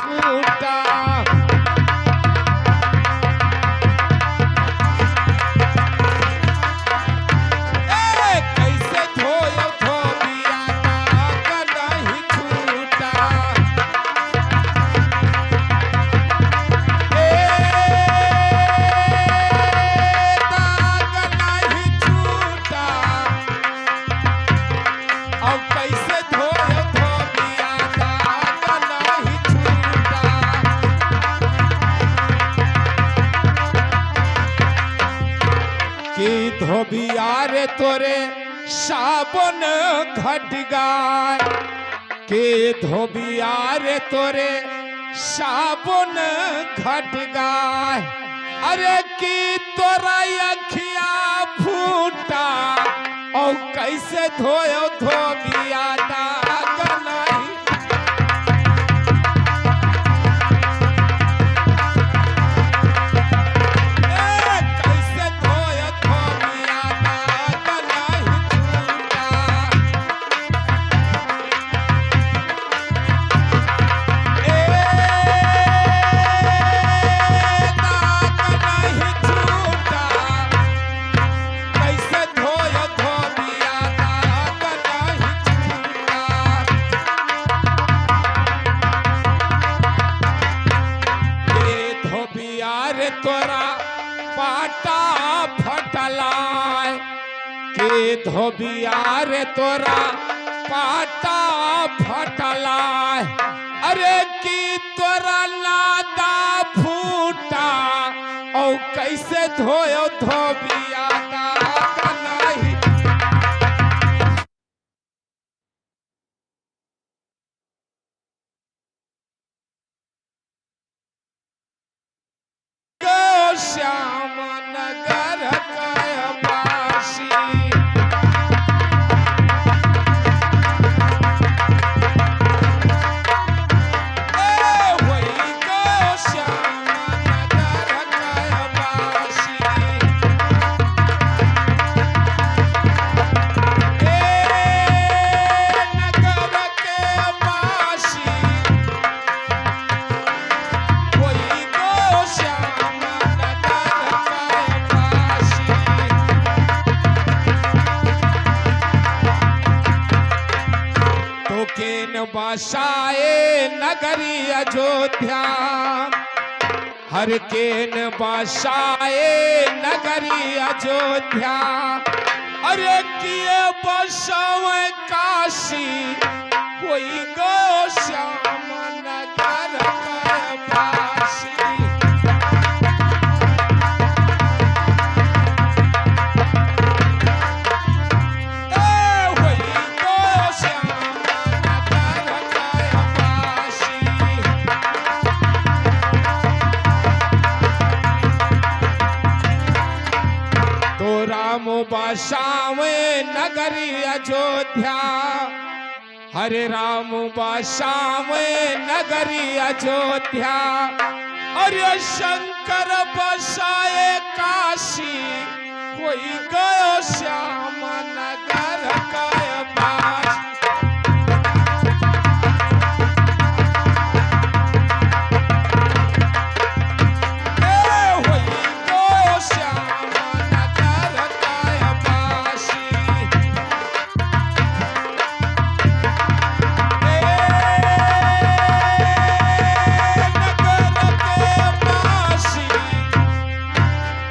फूटा। कैसे धोयो धोबिया दाग नहीं छूटा। दाग नहीं छूटा। अब कैसे धोयो धोबिया दाग नहीं छूटा। कि धोबिया रे तोरे साबन घट गाय। के धोबिया रे तोरे साबन घट गाय। अरे की तोरा अखिया फूटा। और कैसे धोयो धोबिया दाग नहीं। कैसे धोयो धोबिया दाग नहीं छूटा। दाग नहीं छूटा। कैसे धोयो धोबिया दाग नहीं छूटा। धोबिया रे तोरा पाटा फटलाय। के धोबिया रे तोरा पाटा फटलाय। अरे की तोरा नादा फूटा। और कैसे धोयो धोबिया दाग नहीं। गो श्याम नगर कयवासी। वही गो श्याम नगर कयवासी। नगर के वासी। वही गो श्याम नगर कयवासी। तो केन बसाए नगरी अयोध्या। हर केन बसाए नगरी अयोध्या। अरे किए बसावे काशी। कोई गो श्याम नगर कयवासी। वही गो श्याम नगर कयवासी। तो राम बसावे नगरी अयोध्या। हरे राम बसावे नगरी अयोध्या। अरे शंकर बसाए काशी। कोई गयो श्याम नगर कयवासी। वही गो श्याम नगर कयवासी। नगर के वासी।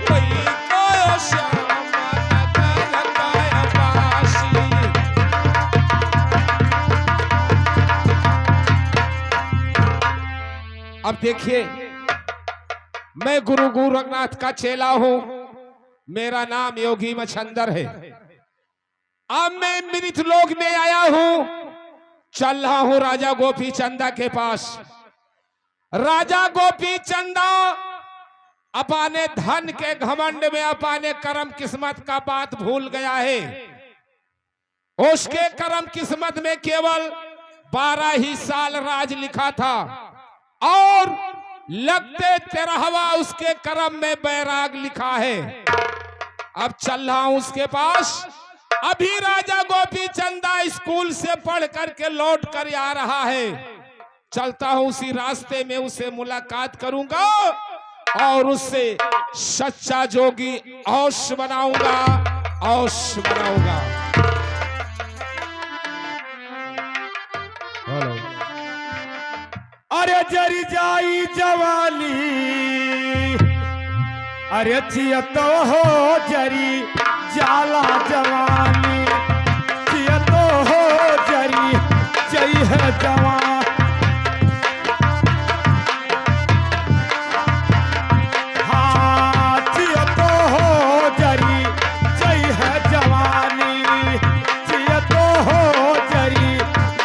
वही गो श्याम नगर कयवासी। अब देखिए, मैं गुरु गोरखनाथ का चेला हूं। मेरा नाम योगी मछंदर है। अब मैं मृत लोक में आया हूं। चल रहा हूं राजा गोपी चंदा के पास। राजा गोपी चंदा अपने धन के घमंड में अपने कर्म किस्मत का बात भूल गया है। उसके कर्म किस्मत में केवल 12 ही साल राज लिखा था और लगते 13वां उसके कर्म में बैराग लिखा है। अब चल रहा हूं उसके पास। अभी राजा गोपी चंदा स्कूल से पढ़ करके लौट कर आ रहा है। चलता हूं उसी रास्ते में उससे मुलाकात करूंगा और उससे सच्चा जोगी औश बनाऊंगा, औश बनाऊंगा। हेलो। अरे जरी जाई जवानी, अरे चियतो हो जरी जाला जवानी, चियतो हो जरी जई है जवान। हाँ चियतो हो जरी जई है जवानी, चियतो हो जरी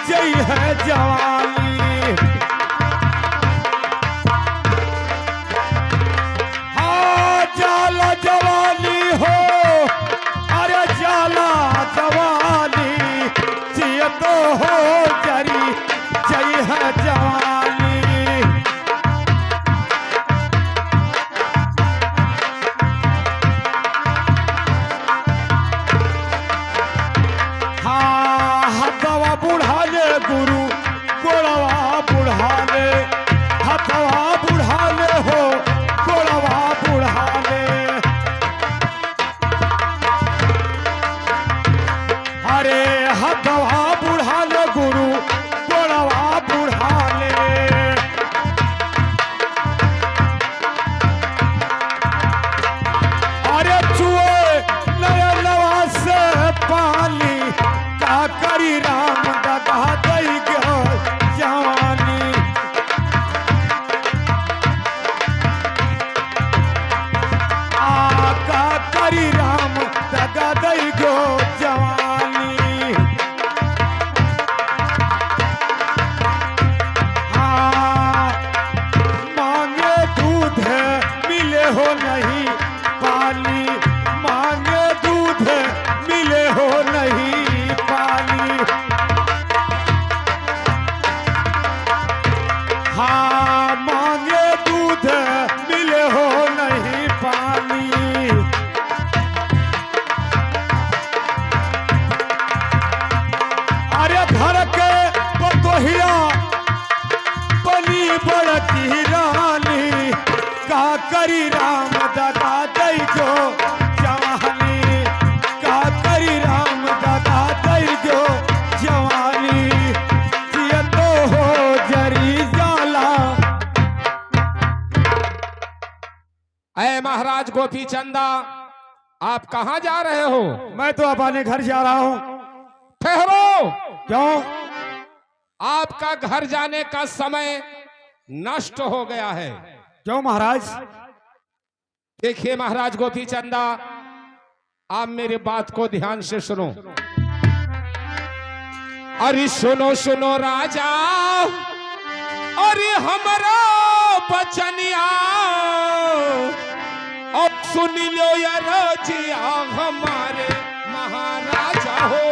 जई है जवानी। जवानी हो अरे जाला जवानी, जियतो हो जरी जई है जवानी। हाँ हथवा बुढ़ाने गुरु गोड़वा बुढ़ाने, हथवा बुढ़ाने हो गोड़वा बुढ़ाने। अरे हथवा बुढ़ाने गुरु गोड़वा बुढ़ाने। अरे चुए नयनवा से पानी, का करी राम दगा दई गयो जवानी। का करी राम दगा दई गयो जवानी। मांगे दूध मिले हो नहीं पानी, मांगे दूध मिले हो नहीं पानी। हाँ मांगे दूध मिले हो नहीं पानी। अरे घर के बतोहिया बनी बड़की रानी, का करी राम दगा दई जो जवानी, का करी राम दगा दई जो जवानी। जियतो हो जरी जाला। अय महाराज गोपी चंदा, आप कहां जा रहे हो? मैं तो अपने घर जा रहा हूं। ठहरो। क्यों? आपका घर जाने का समय नष्ट हो गया है। क्यों महाराज? देखिए महाराज गोपी चंदा, आप मेरी बात को ध्यान से सुनो। अरे सुनो सुनो राजा, अरे हमारा बचनिया, अब सुन लो यार रजिया हमारे महाराजा हो।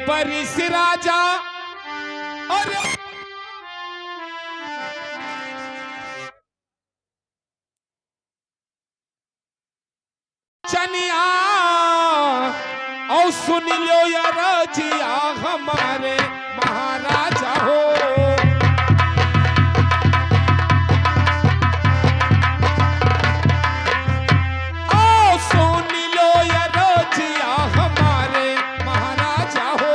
परिस राजा और चनिया, और सुन लो या रजिया हमारे महाराजा हो। ओ सुन लो या रजिया हमारे महाराजा हो।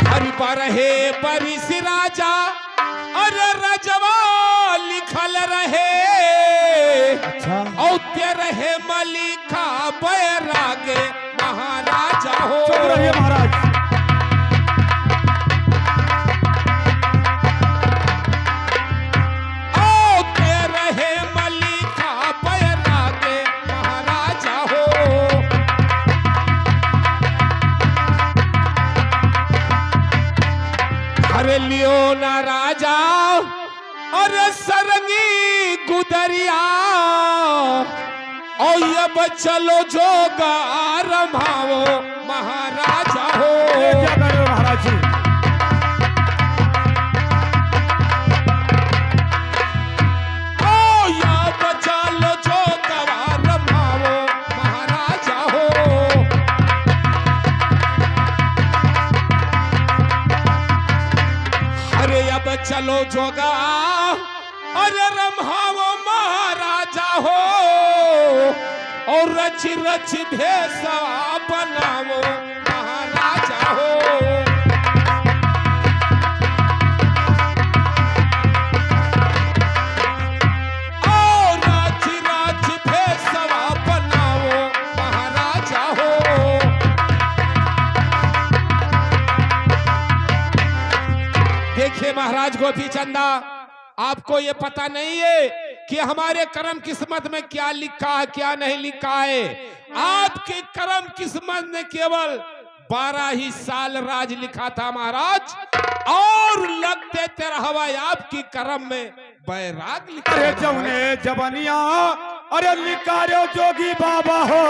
हरि पर है परिस राजा, अरे रजवा लिखल रहे। अच्छा। औत्य रहे मलिका बैरागे महाराजा हो। चुप रहिए महाराज। औत्य रहे मलिका बैरागे महाराजा हो। अरे लियो ना राजा, अरे सरंगी गुदरिया, और अब चलो जोगा रमाओ महाराजा हो। क्या कर रहे हो महाराज जी? अब चलो जोगा रमाओ महाराजा हो। अरे अब चलो जोगा अरे रमाओ महाराजा हो और रच रच भेसा बनाओ महाराजा हो। और रच रच भेसा बनाओ महाराजा हो। देखिए महाराज गोपी चंदा, आपको ये पता नहीं है कि हमारे कर्म किस्मत में क्या लिखा है क्या नहीं लिखा है। आपके कर्म किस्मत ने केवल 12 ही साल राज लिखा था महाराज, और लगते तेरहवा आपकी कर्म में बैराग लिखा। अरे जौने जबनिया अरे लिकारो जोगी बाबा हो,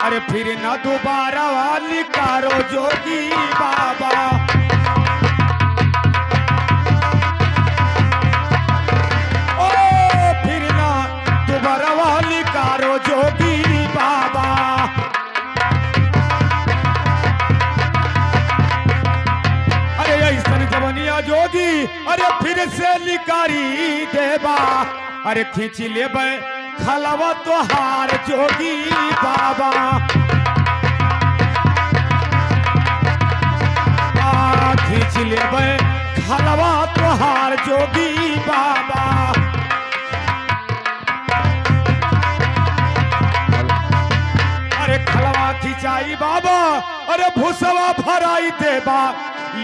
अरे फिर ना दोबारा लिकारो जोगी बाबा। लिकारो जोगी बाबा। अरे ऐसन जवनिया जोगी अरे फिर से लिकारी देबा, अरे खींच ले खलवा तोहार जोगी बाबा। खींच ले खलवा तोहार जोगी बाबा। खलवा खिंचाई बाबा अरे भूसवा भराई देबा,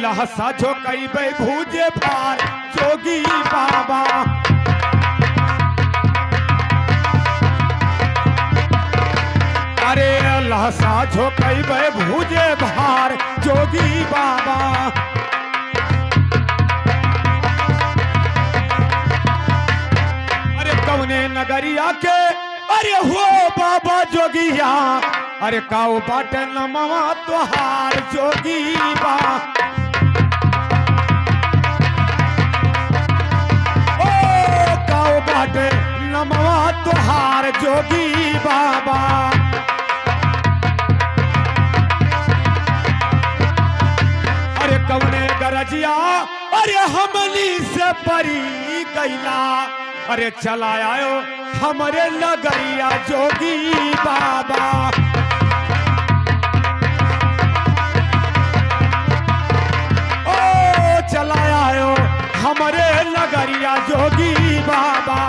लहसा जो कई बे भूजे भार जोगी बाबा। अरे लहसा जो कई बे भूजे भार जोगी बाबा। अरे कौने नगरिया के अरे हो बाबा जोगिया, अरे काऊ बाट नमवा तोहार जोगी बा। ओ काऊ बाट नमवा तोहार जोगी बाबा। अरे कौने गरजिया अरे हमनी से परी गैला, अरे चला आयो हमरे लगरिया जोगी बाबा। ओ चला आयो हमरे लगरिया जोगी बाबा।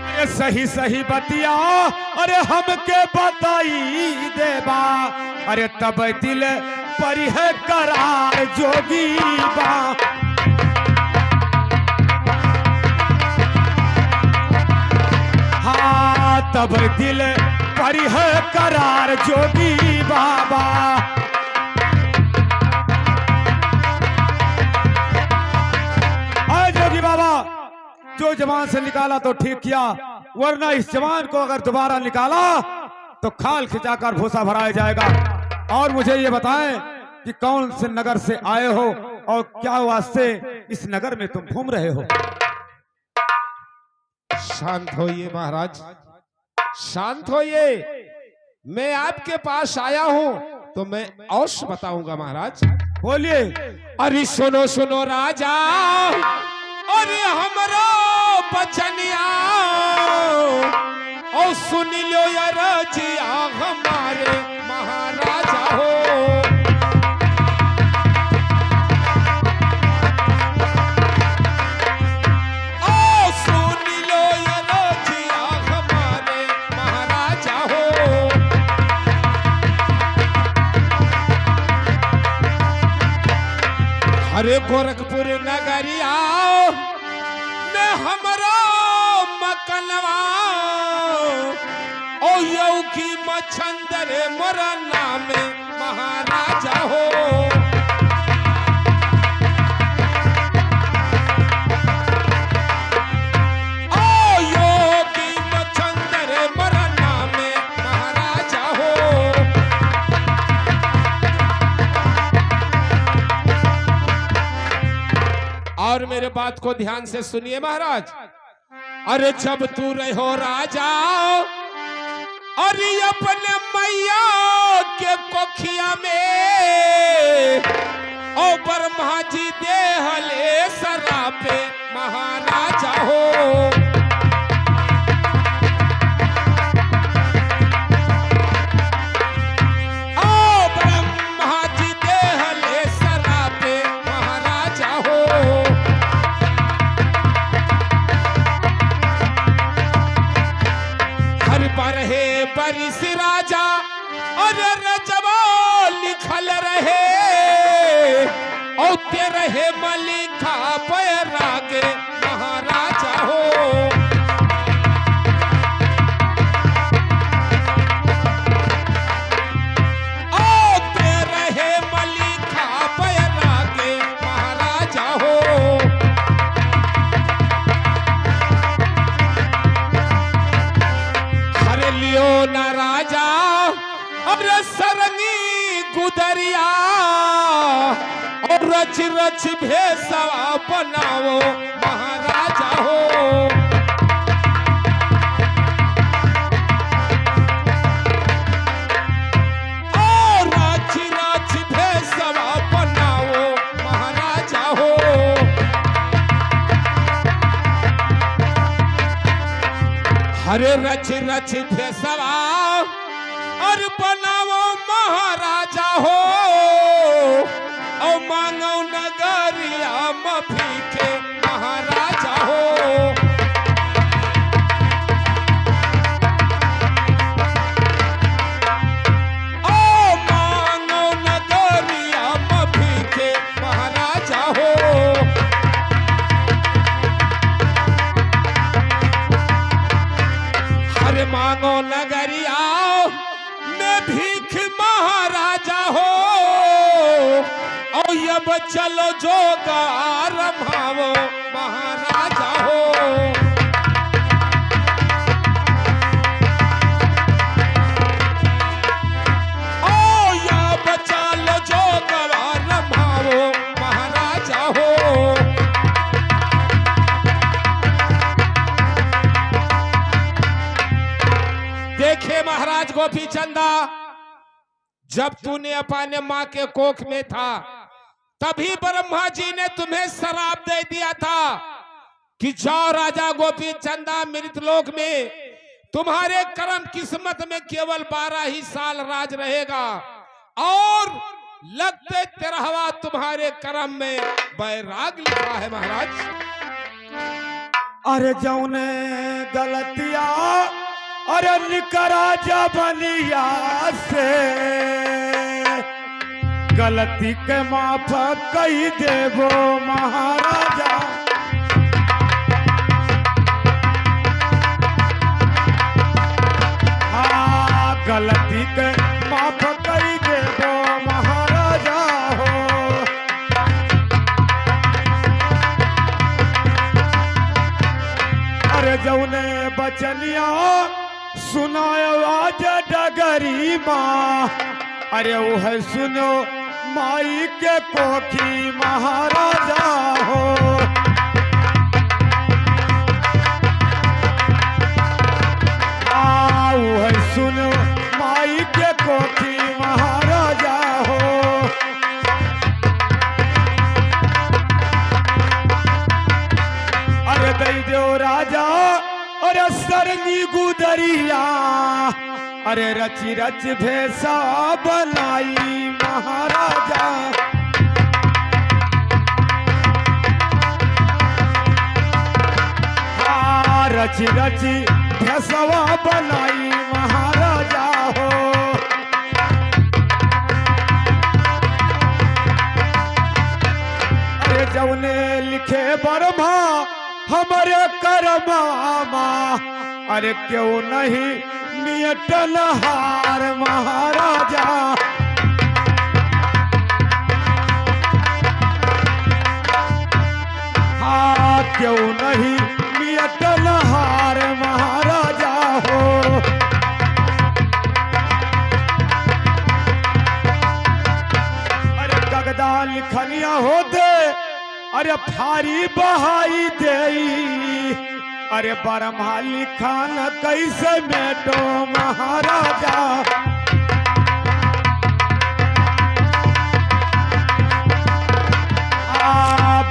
अरे सही सही बतिया अरे हमके बताई देबा, अरे तब दिल पर है करार जोगी बा। हाँ तब दिल पर है करार जोगी बाबा। आए जोगी बाबा, जो जवान से निकाला तो ठीक किया, वरना इस जवान को अगर दोबारा निकाला तो खाल खिंचाकर भूसा भराया जाएगा। और मुझे ये बताएं कि कौन से नगर से आए हो और क्या वास्ते इस नगर में तुम घूम रहे हो? शांत होइए महाराज, शांत होइए। मैं आपके पास आया हूं तो मैं अवश्य बताऊंगा महाराज। बोलिए। अरे सुनो सुनो राजा, अरे हमारा बचनिया और सुन लो यार जिया हमारे महाराजा हो। ओ सुन लो यार जिया हमारे महाराजा हो। अरे गोरखपुर नगरिया में हमारा मकनवा ओ यौ की मछंदर मोरा नाम महाराजा हो। मेरे बात को ध्यान से सुनिए महाराज। अरे जब तू रहो राजा अरे अपने मैया के कोखिया में ओ ब्रह्मा जी देहले सरापे महाराजा हो। ओ ब्रह्मा जी देहले सरापे महाराजा हो। हर पर है परिस राजा और रजवा लिखल रहे और रहे मलिका पैरागे महाराजा हो। रहे मलिका पैरागे महाराजा हो। हर लियो न राजा और सरंगी गुदरिया और रच रच भेसा बनाओ महाराजा हो। और रच रच भेसा बनाओ महाराजा हो। हरे रच रच भेसवा और बनाओ महाराजा हो। और मांगो नगरिया मफी के महाराजा हो। ओ मांगो नगरिया मफी के महाराजा हो। हरे मांगो नगरिया में भीख महाराजा हो। और अब चलो जोगार भावो महाराजा हो। ओ अब चलो जोगार भावो महाराजा हो। देखे महाराज गोपी चंदा जब तूने अपने माँ के कोख में था तभी ब्रह्मा जी ने तुम्हें शराप दे दिया था कि जाओ राजा गोपी चंदा मृतलोक में तुम्हारे कर्म किस्मत में केवल 12 ही साल राज रहेगा और लगते 13वां तुम्हारे कर्म में बैराग लिखा है महाराज। अरे जौने गलतिया अरे निकरा जा बलिया से गलती के माफ कही देवो महाराजा। हाँ गलती के माफ कही देवो महाराजा हो। अरे जौने बचनिया सुनायो आज डगरी माँ अरे वो है सुनो माई के कोखी महाराजा हो। वो है सुनो माई के कोखी महाराजा हो। अरे दई दो राजा अरे सरंगी गुदरिया अरे रची रच भेसा बनाई महाराजा। हाँ रची रची भेसवा बनाई महाराजा हो। अरे जौने लिखे बर्मा हमारे करमामा अरे क्यों नहीं मियटन हार महाराजा। हाँ क्यों नहीं मियटन हार महाराजा हो। अरे कागदा लिखनिया होते अरे फारी बहाई देई अरे बरमाली खान कैसे मेटो महाराजा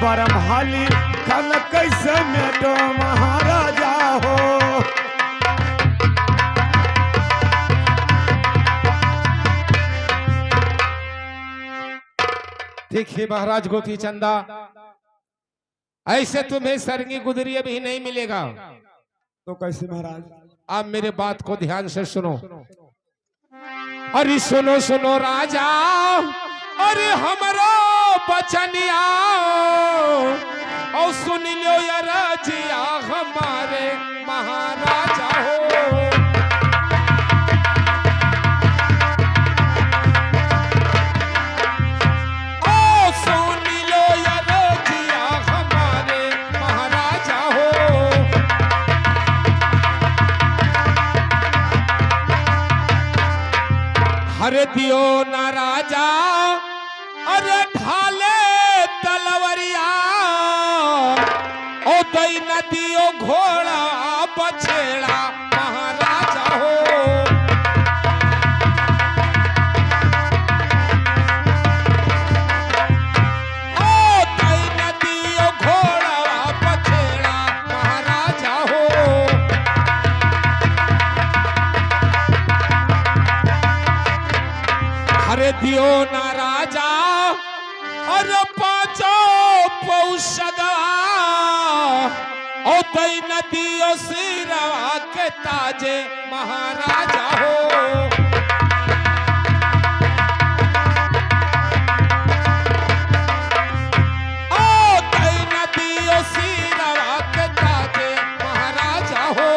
बरमाली खान कैसे मेटो महाराजा हो। देखिए महाराज गोपी चंदा, ऐसे तुम्हें सरंगी गुदरिया भी नहीं मिलेगा। तो कैसे महाराज? आप मेरे बात को ध्यान से सुनो। अरे सुनो सुनो राजा, अरे हमारा बचनिया और सुन लो या राजिया हमारे महाराजा हो। अरे दियो ना राजा अरे ढाले तलवरिया ओ दई न दियो घोड़ा बछेड़ा महाराजा हो। ओ दई न दियो घोड़ा बछेड़ा महाराजा हो। अरे दियो ना राजा अरे पांचो पौषगा ओ दई न दियो सिरवा के ताजे महाराजा हो। ओ दई न दियो सिरवा के ताजे महाराजा हो।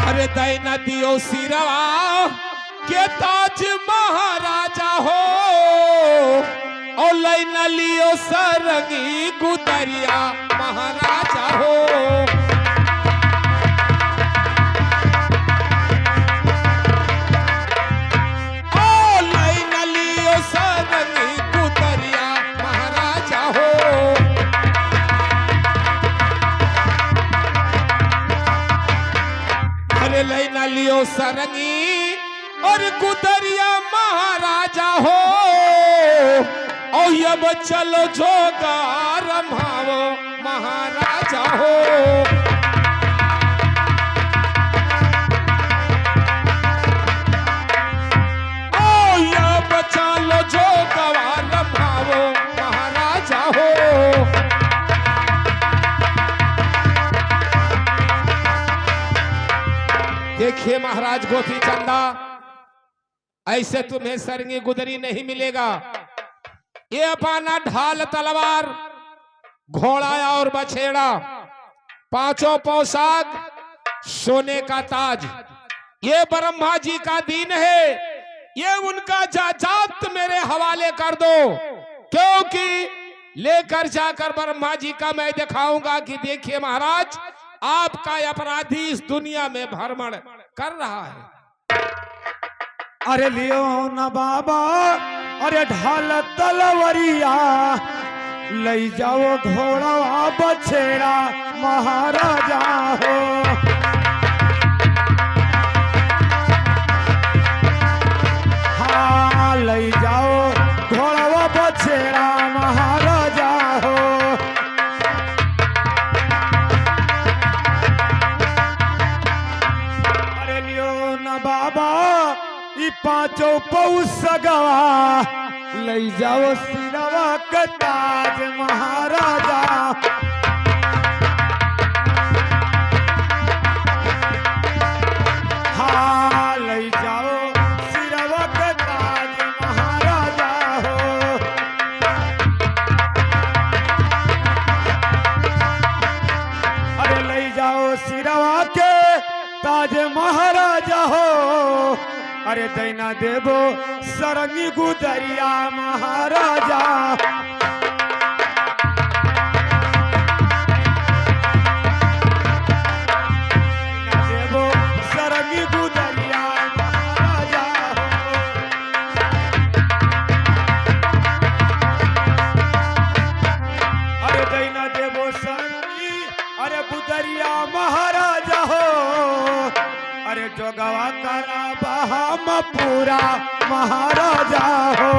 अरे दई न दियो सिरवा के ताज महाराजा हो। और लई न लियो सरंगी गुदरिया महाराजा हो। ओ लई न लियो सरंगी गुदरिया महाराजा हो। अरे लई न लियो सरंगी और गुदरिया महाराजा हो। और अब चलो जोगा रमावो महाराजा हो। ओ अब चलो जोगा रमावो महाराजा हो। देखिए महाराज गोपी चंदा, ऐसे तुम्हें सरंगी गुदरी नहीं मिलेगा। ये अपना ढाल तलवार घोड़ा और बछेड़ा पांचों पोशाक सोने का ताज, ये ब्रह्मा जी का दीन है। ये उनका जात मेरे हवाले कर दो, क्योंकि लेकर जाकर ब्रह्मा जी का मैं दिखाऊंगा कि देखिए महाराज आपका अपराधी इस दुनिया में भ्रमण कर रहा है। अरे लियो न बाबा अरे ढाल तलवरिया लई जाओ घोड़ा बछेड़ा महाराजा हो। हाँ लई जाओ घोड़ा बछेड़ा महाराजा हो। अरे लियो न बाबा ई पांचों पौषगवा लई जाओ सिरवा के ताज महाराजा। हाँ लई जाओ सिरवा के ताज महाराजा हो। अरे लई जाओ सिरवा के ताज महाराजा हो। अरे दैना देवो सरंगी गुदरिया महाराजा। देवो सरंगी गुदरिया महाराजा हो। जोगवा करा हम पूरा महाराजा हो।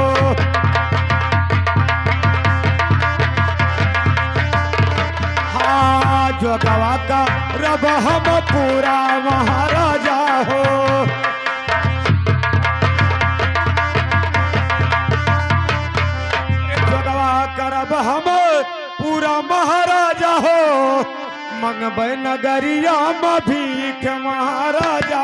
हाँ जोगवा का रब हम पूरा महाराजा हो। जोगवा का रब हम पूरा महाराजा हो। मंगबे नगरिया में भीख महाराजा।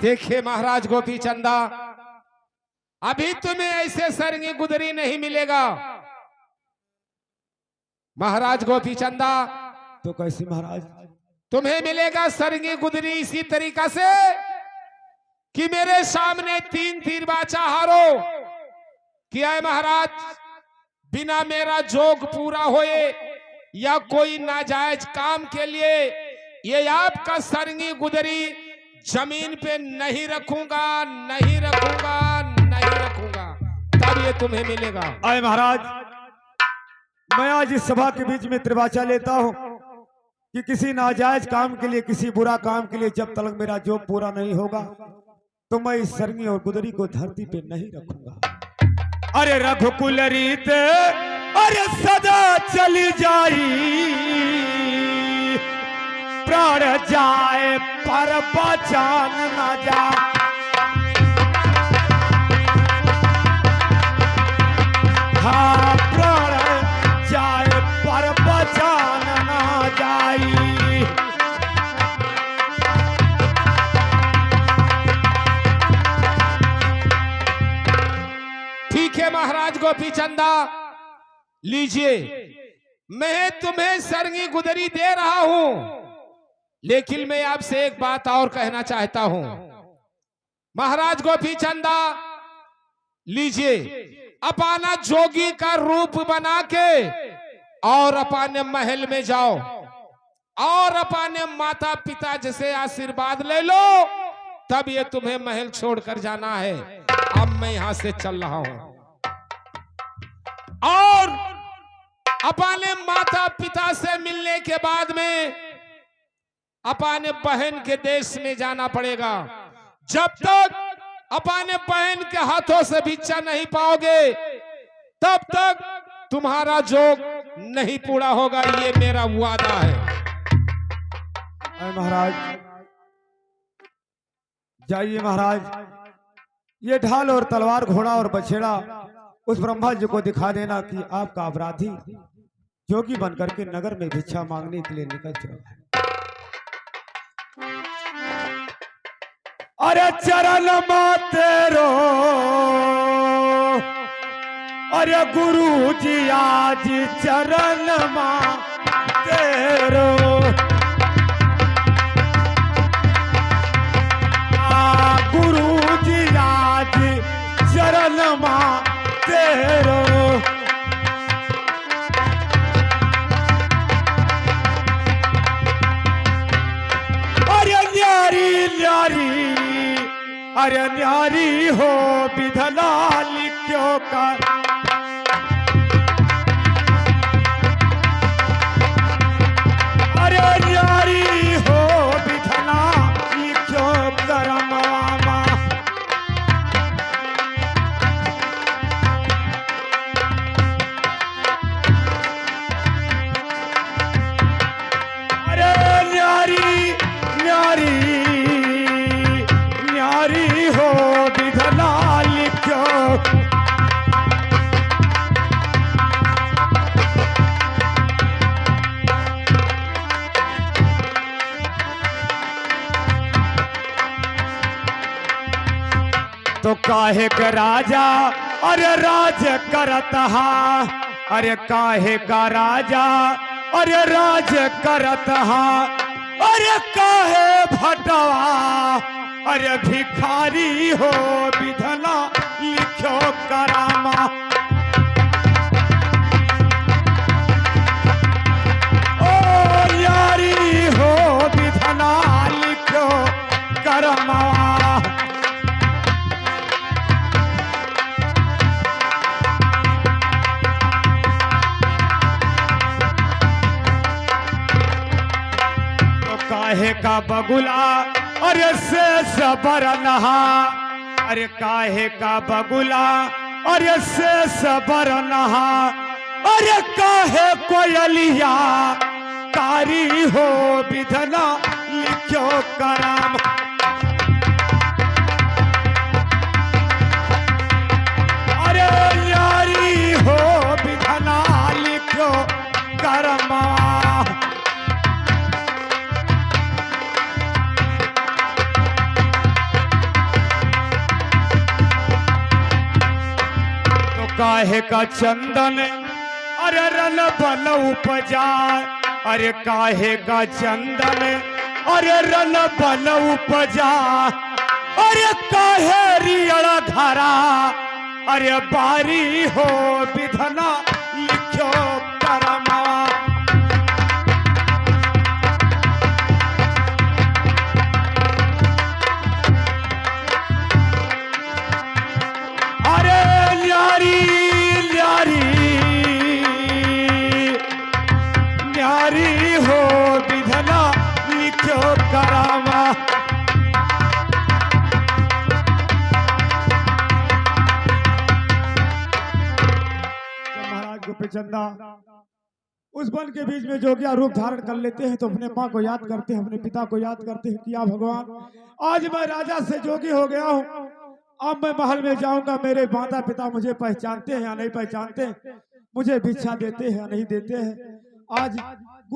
देखिए महाराज गोपी चंदा, अभी तुम्हें ऐसे सरंगी गुदरी नहीं मिलेगा। महाराज गोपी चंदा, तो कैसी महाराज? तुम्हें मिलेगा सरंगी गुदरी इसी तरीका से कि मेरे सामने 3 तीर बाचा हारो किया है महाराज, बिना मेरा जोग पूरा होए या कोई नाजायज काम के लिए ये आपका सरंगी गुदरी जमीन पे नहीं रखूंगा, नहीं रखूंगा, नहीं रखूंगा, तब ये तुम्हें मिलेगा। आए महाराज, मैं आज इस सभा के बीच में त्रिवाचा लेता हूं कि किसी नाजायज काम के लिए, किसी बुरा काम के लिए जब तक मेरा जोग पूरा नहीं होगा तो मैं इस सरंगी और गुदरी को धरती पे नहीं रखूंगा। अरे रघुकुल रीत अरे सदा चली जाई, प्राण जाए पर बचान न जा। हाँ प्राण जाए पर बचान न जाई। ठीक है महाराज गोपी चंदा, लीजिए, मैं तुम्हें सरंगी गुदरी दे रहा हूं, लेकिन मैं आपसे एक बात और कहना चाहता हूं। महाराज गोपी चंदा, लीजिए, अपना जोगी का रूप बना के और अपने महल में जाओ और अपने माता पिता जैसे आशीर्वाद ले लो, तब ये तुम्हें महल छोड़कर जाना है। अब मैं यहां से चल रहा हूं और अपने माता पिता से मिलने के बाद में अपने बहन के देश में जाना पड़ेगा। जब तक अपने बहन के हाथों से भिक्षा नहीं पाओगे तब तक तुम्हारा जोग नहीं पूरा होगा, ये मेरा वादा है। महाराज जाइए महाराज, ये ढाल और तलवार, घोड़ा और बछेड़ा उस ब्रह्मा जी को दिखा देना कि आपका अपराधी जोगी बनकर के नगर में भिक्षा मांगने के लिए निकल चला है। अरे चरण तेरो अरे गुरु जी आज चरण तेरो। गुरु जी आज चरण तेरो। अरे न्यारी न्यारी अरे न्यारी हो विधना लिख्यो कर। अरे न्यारी हो विधना लिख्यो कर मामा। अरे न्यारी न्यारी हो विधना लिख्यो। तो काहे का राजा अरे राज करत हा। अरे काहे का राजा अरे राज करत हा। अरे काहे भटवा अरे भिखारी हो विधना लिख्यो करामा। ओ यारी हो विधना लिख्यो करामा। काहे का बगुला अरे से सबर नहा, अरे काहे का बगुला अरे से सबर नहा, अरे काहे कोयलिया कारी हो विधना लिखो कराम। अरे यारी हो विधना लिखो करमा। काहे का चंदन अरे रन बन उपजा, अरे काहे का चंदन अरे रन बन उपजा, अरे काहे रियड़ धरा, अरे बारी हो विधना लिखो करमा। अरे न्यारी न्यारी हो विधना लिखो करामा। महाराज गोपीचंदा उस वन के बीच में जोगिया रूप धारण कर लेते हैं तो अपने माँ को याद करते हैं, अपने पिता को याद करते हैं। किया भगवान आज मैं राजा से जोगी हो गया हूँ, अब मैं महल में जाऊंगा, मेरे माता पिता मुझे पहचानते हैं या नहीं पहचानते, मुझे भिक्षा देते हैं या नहीं देते हैं। आज